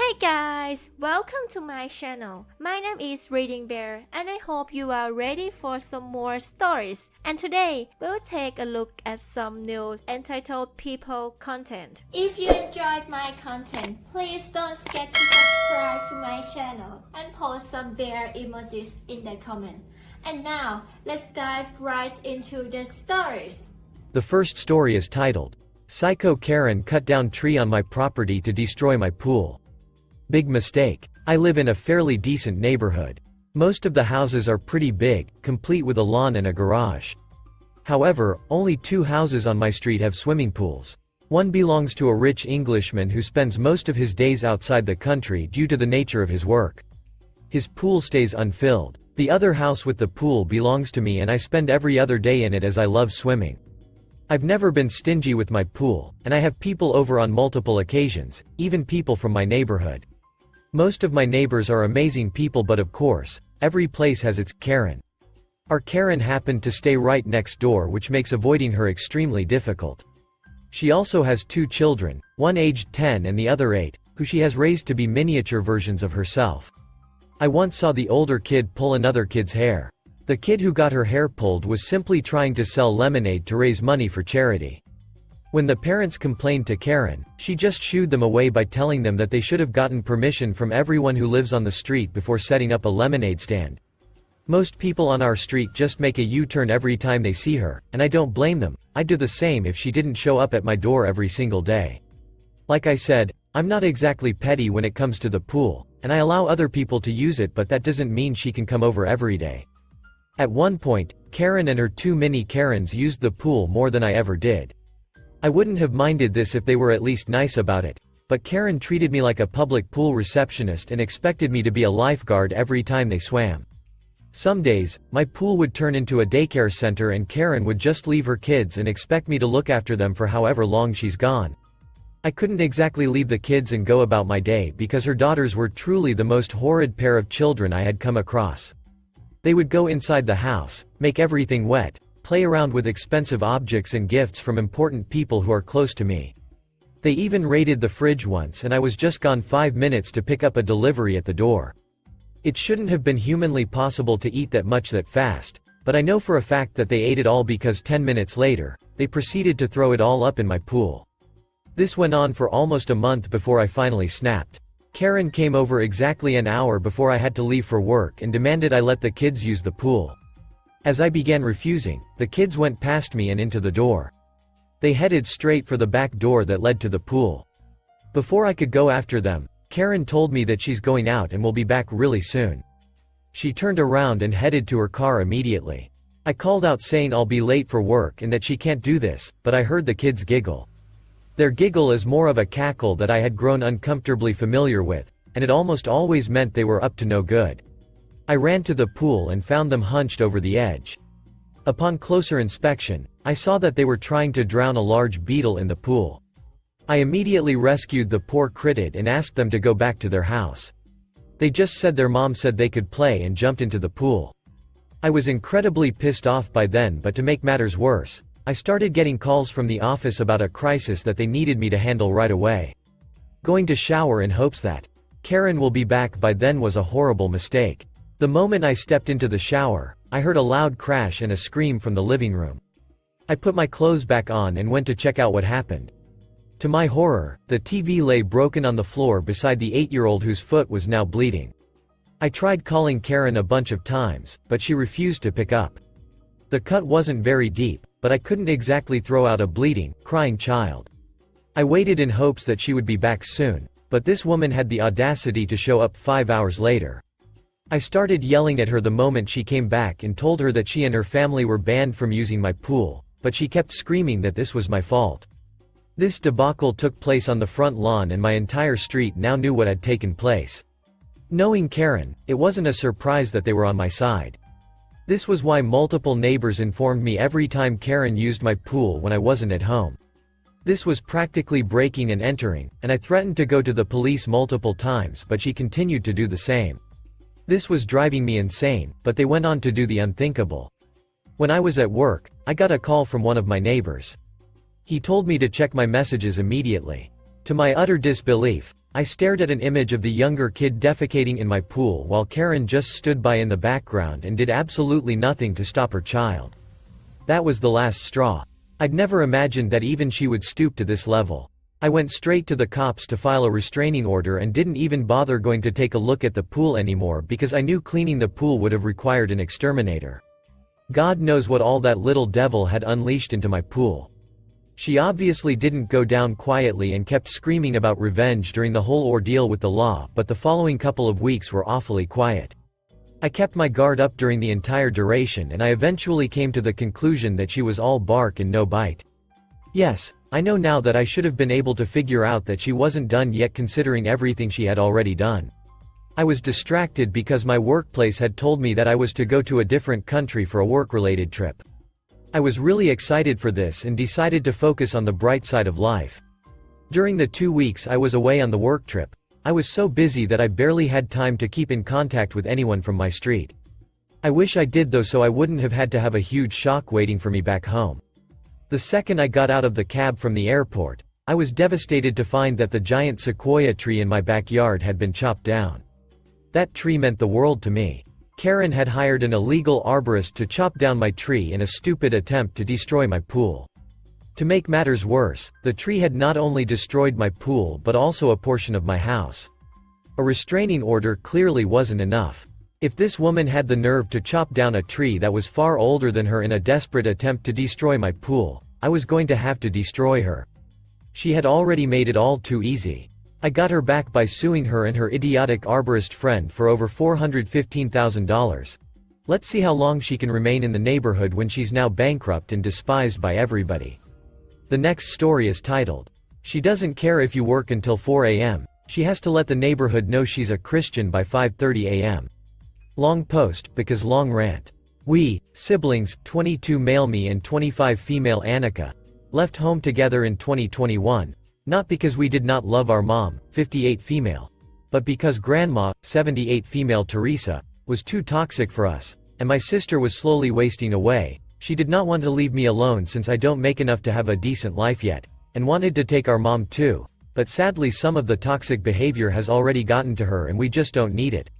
Hey guys, welcome to my channel. My name is ReadingBear and I hope you are ready for some more stories. And today, we'll take a look at some new entitled people content. If you enjoyed my content, please don't forget to subscribe to my channel and post some bear emojis in the comment. And now, let's dive right into the stories. The first story is titled, Psycho Karen Cut Down Tree on My Property to Destroy My Pool. Big mistake. I live in a fairly decent neighborhood. Most of the houses are pretty big, complete with a lawn and a garage. However, only 2 houses on my street have swimming pools. One belongs to a rich Englishman who spends most of his days outside the country due to the nature of his work. His pool stays unfilled. The other house with the pool belongs to me and I spend every other day in it as I love swimming. I've never been stingy with my pool, and I have people over on multiple occasions, even people from my neighborhood. Most of my neighbors are amazing people, but of course, every place has its Karen. Our Karen happened to stay right next door, which makes avoiding her extremely difficult. She also has 2 children, one aged 10 and the other 8, who she has raised to be miniature versions of herself. I once saw the older kid pull another kid's hair. The kid who got her hair pulled was simply trying to sell lemonade to raise money for charity. When the parents complained to Karen, she just shooed them away by telling them that they should have gotten permission from everyone who lives on the street before setting up a lemonade stand. Most people on our street just make a U-turn every time they see her, and I don't blame them. I'd do the same if she didn't show up at my door every single day. Like I said, I'm not exactly petty when it comes to the pool, and I allow other people to use it, but that doesn't mean she can come over every day. At one point, Karen and her 2 mini Karens used the pool more than I ever did. I wouldn't have minded this if they were at least nice about it, but Karen treated me like a public pool receptionist and expected me to be a lifeguard every time they swam. Some days, my pool would turn into a daycare center and Karen would just leave her kids and expect me to look after them for however long she's gone. I couldn't exactly leave the kids and go about my day because her daughters were truly the most horrid pair of children I had come across. They would go inside the house, make everything wet, play around with expensive objects and gifts from important people who are close to me. They even raided the fridge once and I was just gone 5 minutes to pick up a delivery at the door. It shouldn't have been humanly possible to eat that much that fast, but I know for a fact that they ate it all because 10 minutes later, they proceeded to throw it all up in my pool. This went on for almost a month before I finally snapped. Karen came over exactly an hour before I had to leave for work and demanded I let the kids use the pool. As I began refusing, the kids went past me and into the door. They headed straight for the back door that led to the pool. Before I could go after them, Karen told me that she's going out and will be back really soon. She turned around and headed to her car immediately. I called out saying I'll be late for work and that she can't do this, but I heard the kids giggle. Their giggle is more of a cackle that I had grown uncomfortably familiar with, and it almost always meant they were up to no good. I ran to the pool and found them hunched over the edge. Upon closer inspection, I saw that they were trying to drown a large beetle in the pool. I immediately rescued the poor cricket and asked them to go back to their house. They just said their mom said they could play and jumped into the pool. I was incredibly pissed off by then, but to make matters worse, I started getting calls from the office about a crisis that they needed me to handle right away. Going to shower in hopes that Karen will be back by then was a horrible mistake. The moment I stepped into the shower, I heard a loud crash and a scream from the living room. I put my clothes back on and went to check out what happened. To my horror, the TV lay broken on the floor beside the 8-year-old whose foot was now bleeding. I tried calling Karen a bunch of times, but she refused to pick up. The cut wasn't very deep, but I couldn't exactly throw out a bleeding, crying child. I waited in hopes that she would be back soon, but this woman had the audacity to show up 5 hours later. I started yelling at her the moment she came back and told her that she and her family were banned from using my pool, but she kept screaming that this was my fault. This debacle took place on the front lawn and my entire street now knew what had taken place. Knowing Karen, it wasn't a surprise that they were on my side. This was why multiple neighbors informed me every time Karen used my pool when I wasn't at home. This was practically breaking and entering, and I threatened to go to the police multiple times, but she continued to do the same. This was driving me insane, but they went on to do the unthinkable. When I was at work, I got a call from one of my neighbors. He told me to check my messages immediately. To my utter disbelief, I stared at an image of the younger kid defecating in my pool while Karen just stood by in the background and did absolutely nothing to stop her child. That was the last straw. I'd never imagined that even she would stoop to this level. I went straight to the cops to file a restraining order and didn't even bother going to take a look at the pool anymore because I knew cleaning the pool would have required an exterminator. God knows what all that little devil had unleashed into my pool. She obviously didn't go down quietly and kept screaming about revenge during the whole ordeal with the law, but the following couple of weeks were awfully quiet. I kept my guard up during the entire duration and I eventually came to the conclusion that she was all bark and no bite. Yes, I know now that I should have been able to figure out that she wasn't done yet considering everything she had already done. I was distracted because my workplace had told me that I was to go to a different country for a work-related trip. I was really excited for this and decided to focus on the bright side of life. During the 2 weeks I was away on the work trip, I was so busy that I barely had time to keep in contact with anyone from my street. I wish I did though, so I wouldn't have had to have a huge shock waiting for me back home. The second I got out of the cab from the airport, I was devastated to find that the giant sequoia tree in my backyard had been chopped down. That tree meant the world to me. Karen had hired an illegal arborist to chop down my tree in a stupid attempt to destroy my pool. To make matters worse, the tree had not only destroyed my pool but also a portion of my house. A restraining order clearly wasn't enough. If this woman had the nerve to chop down a tree that was far older than her in a desperate attempt to destroy my pool, I was going to have to destroy her. She had already made it all too easy. I got her back by suing her and her idiotic arborist friend for over $415,000. Let's see how long she can remain in the neighborhood when she's now bankrupt and despised by everybody. The next story is titled, "She Doesn't Care If You Work Until 4 a.m. She Has to Let the Neighborhood Know She's a Christian by 5:30 a.m. Long post, because long rant. We, siblings, 22 male me and 25 female Annika, left home together in 2021, not because we did not love our mom, 58 female, but because grandma, 78 female Teresa, was too toxic for us, and my sister was slowly wasting away. She did not want to leave me alone since I don't make enough to have a decent life yet, and wanted to take our mom too, but sadly some of the toxic behavior has already gotten to her and we just don't need it.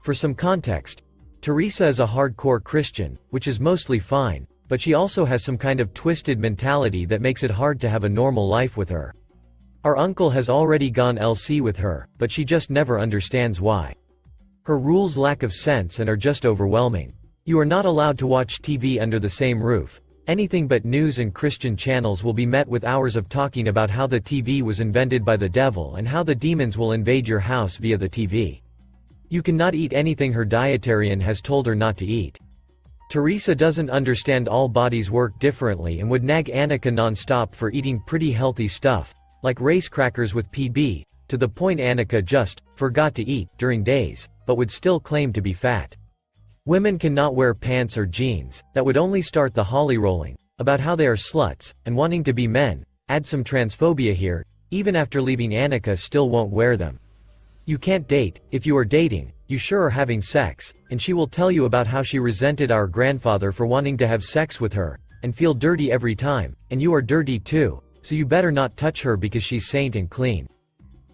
For some context, Teresa is a hardcore Christian, which is mostly fine, but she also has some kind of twisted mentality that makes it hard to have a normal life with her. Our uncle has already gone LC with her, but she just never understands why. Her rules lack of sense and are just overwhelming. You are not allowed to watch TV under the same roof. Anything but news and Christian channels will be met with hours of talking about how the TV was invented by the devil and how the demons will invade your house via the TV. You cannot eat anything her dietarian has told her not to eat. Teresa doesn't understand all bodies work differently and would nag Annika non-stop for eating pretty healthy stuff, like race crackers with PB, to the point Annika just forgot to eat during days, but would still claim to be fat. Women cannot wear pants or jeans, that would only start the holly rolling, about how they are sluts, and wanting to be men. Add some transphobia here, even after leaving Annika still won't wear them. You can't date, if you are dating, you sure are having sex, and she will tell you about how she resented our grandfather for wanting to have sex with her, and feel dirty every time, and you are dirty too, so you better not touch her because she's saint and clean.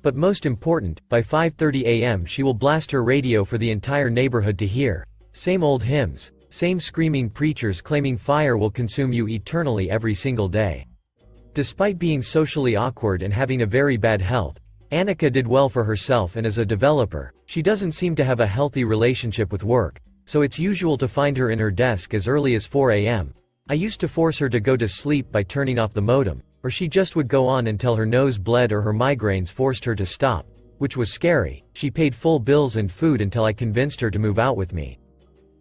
But most important, by 5:30 a.m. she will blast her radio for the entire neighborhood to hear. Same old hymns, same screaming preachers claiming fire will consume you eternally every single day. Despite being socially awkward and having a very bad health, Annika did well for herself, and as a developer, she doesn't seem to have a healthy relationship with work, so it's usual to find her in her desk as early as 4 a.m. I used to force her to go to sleep by turning off the modem, or she just would go on until her nose bled or her migraines forced her to stop, which was scary. She paid full bills and food until I convinced her to move out with me.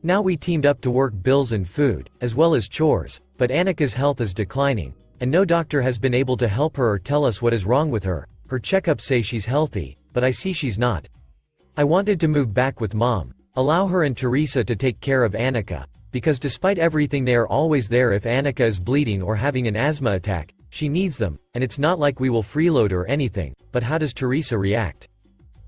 Now we teamed up to work bills and food, as well as chores, but Annika's health is declining, and no doctor has been able to help her or tell us what is wrong with her. Her checkups say she's healthy, but I see she's not. I wanted to move back with mom, allow her and Teresa to take care of Annika, because despite everything they are always there if Annika is bleeding or having an asthma attack. She needs them, and it's not like we will freeload or anything, but how does Teresa react?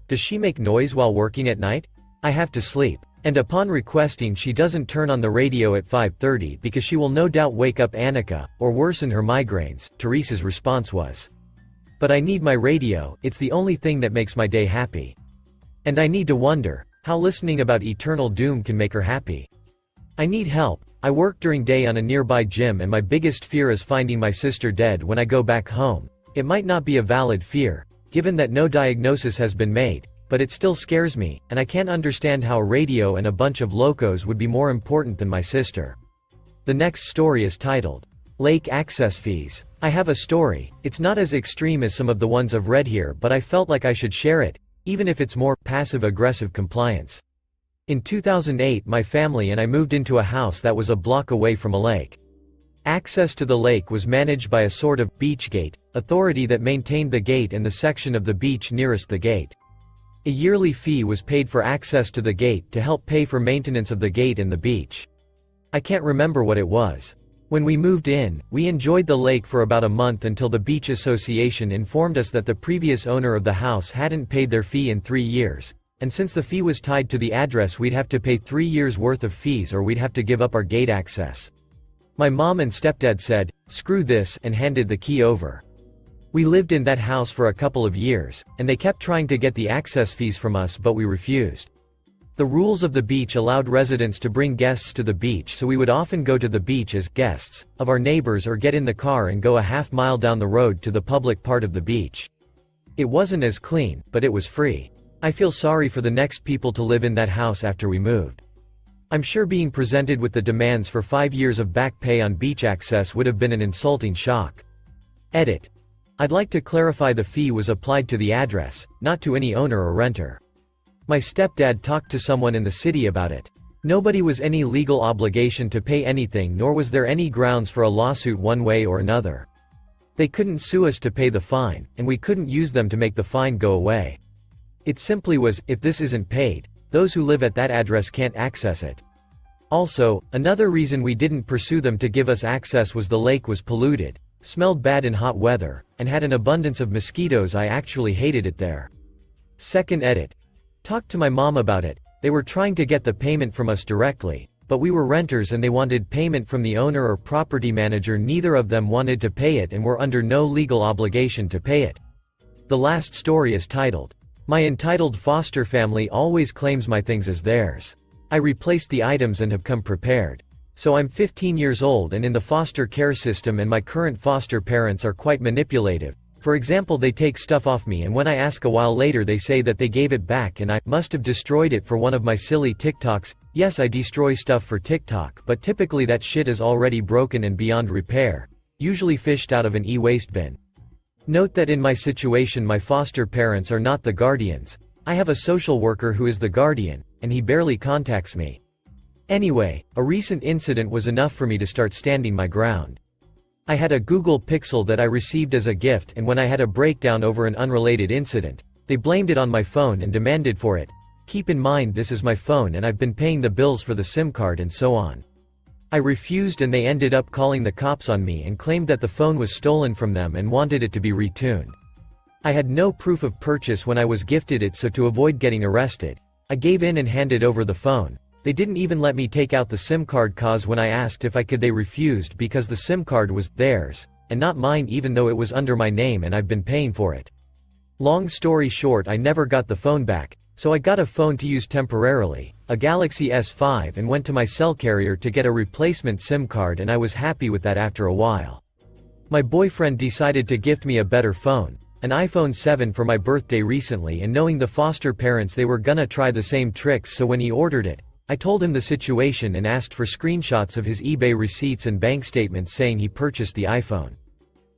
Does she make noise while working at night? I have to sleep. And upon requesting she doesn't turn on the radio at 5:30 because she will no doubt wake up Annika, or worsen her migraines. Teresa's response was, But I need my radio, it's the only thing that makes my day happy. And I need to wonder how listening about eternal doom can make her happy. I need help. I work during day on a nearby gym and my biggest fear is finding my sister dead when I go back home. It might not be a valid fear, given that no diagnosis has been made, but it still scares me, and I can't understand how a radio and a bunch of locos would be more important than my sister. The next story is titled, Lake Access Fees. I have a story. It's not as extreme as some of the ones I've read here, but I felt like I should share it, even if it's more passive-aggressive compliance. In 2008, my family and I moved into a house that was a block away from a lake. Access to the lake was managed by a sort of beach gate authority that maintained the gate and the section of the beach nearest the gate. A yearly fee was paid for access to the gate to help pay for maintenance of the gate and the beach. I can't remember what it was. When we moved in, we enjoyed the lake for about a month until the beach association informed us that the previous owner of the house hadn't paid their fee in 3 years. And since the fee was tied to the address, we'd have to pay 3 years' worth of fees or we'd have to give up our gate access. My mom and stepdad said, "Screw this," and handed the key over. We lived in that house for a couple of years, and they kept trying to get the access fees from us, but we refused. The rules of the beach allowed residents to bring guests to the beach, so we would often go to the beach as guests of our neighbors or get in the car and go a half-mile down the road to the public part of the beach. It wasn't as clean, but it was free. I feel sorry for the next people to live in that house after we moved. I'm sure being presented with the demands for 5 years of back pay on beach access would have been an insulting shock. Edit. I'd like to clarify the fee was applied to the address, not to any owner or renter. My stepdad talked to someone in the city about it. Nobody was any legal obligation to pay anything, nor was there any grounds for a lawsuit one way or another. They couldn't sue us to pay the fine, and we couldn't use them to make the fine go away. It simply was, if this isn't paid, those who live at that address can't access it. Also, another reason we didn't pursue them to give us access was the lake was polluted, smelled bad in hot weather, and had an abundance of mosquitoes. I actually hated it there. Second edit. Talked to my mom about it. They were trying to get the payment from us directly, but we were renters and they wanted payment from the owner or property manager. Neither of them wanted to pay it and were under no legal obligation to pay it. The last story is titled, My entitled foster family always claims my things as theirs. I replaced the items and have come prepared. So I'm 15 years old and in the foster care system, and my current foster parents are quite manipulative. For example, they take stuff off me and when I ask a while later they say that they gave it back and I must have destroyed it for one of my silly TikToks. Yes, I destroy stuff for TikTok, but typically that shit is already broken and beyond repair, usually fished out of an e-waste bin. Note that in my situation my foster parents are not the guardians. I have a social worker who is the guardian, and he barely contacts me. Anyway, a recent incident was enough for me to start standing my ground. I had a Google Pixel that I received as a gift, and when I had a breakdown over an unrelated incident, they blamed it on my phone and demanded for it. Keep in mind this is my phone and I've been paying the bills for the SIM card and so on. I refused and they ended up calling the cops on me and claimed that the phone was stolen from them and wanted it to be retuned. I had no proof of purchase when I was gifted it, so to avoid getting arrested, I gave in and handed over the phone. They didn't even let me take out the SIM card, cause when I asked if I could they refused because the SIM card was theirs, and not mine, even though it was under my name and I've been paying for it. Long story short, I never got the phone back, so I got a phone to use temporarily, a Galaxy S5, and went to my cell carrier to get a replacement SIM card, and I was happy with that after a while. My boyfriend decided to gift me a better phone, an iPhone 7 for my birthday recently, and knowing the foster parents they were gonna try the same tricks, so when he ordered it, I told him the situation and asked for screenshots of his eBay receipts and bank statements saying he purchased the iPhone.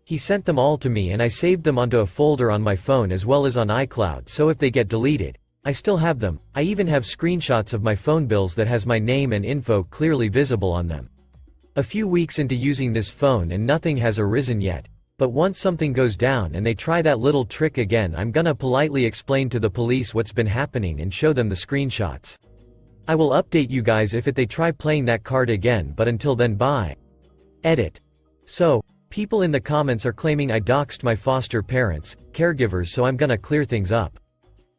He sent them all to me and I saved them onto a folder on my phone as well as on iCloud, so if they get deleted, I still have them. I even have screenshots of my phone bills that has my name and info clearly visible on them. A few weeks into using this phone and nothing has arisen yet, but once something goes down and they try that little trick again, I'm gonna politely explain to the police what's been happening and show them the screenshots. I will update you guys if they try playing that card again, but until then, bye. Edit. So, people in the comments are claiming I doxed my foster parents, caregivers, so I'm gonna clear things up.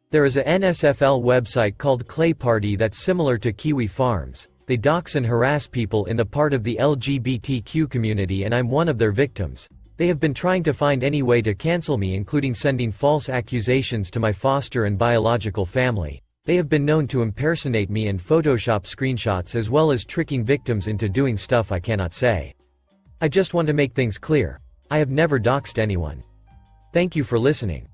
There is a NSFL website called Clay Party that's similar to Kiwi Farms. They dox and harass people in the part of the LGBTQ community and I'm one of their victims. They have been trying to find any way to cancel me, including sending false accusations to my foster and biological family. They have been known to impersonate me and Photoshop screenshots, as well as tricking victims into doing stuff I cannot say. I just want to make things clear. I have never doxed anyone. Thank you for listening.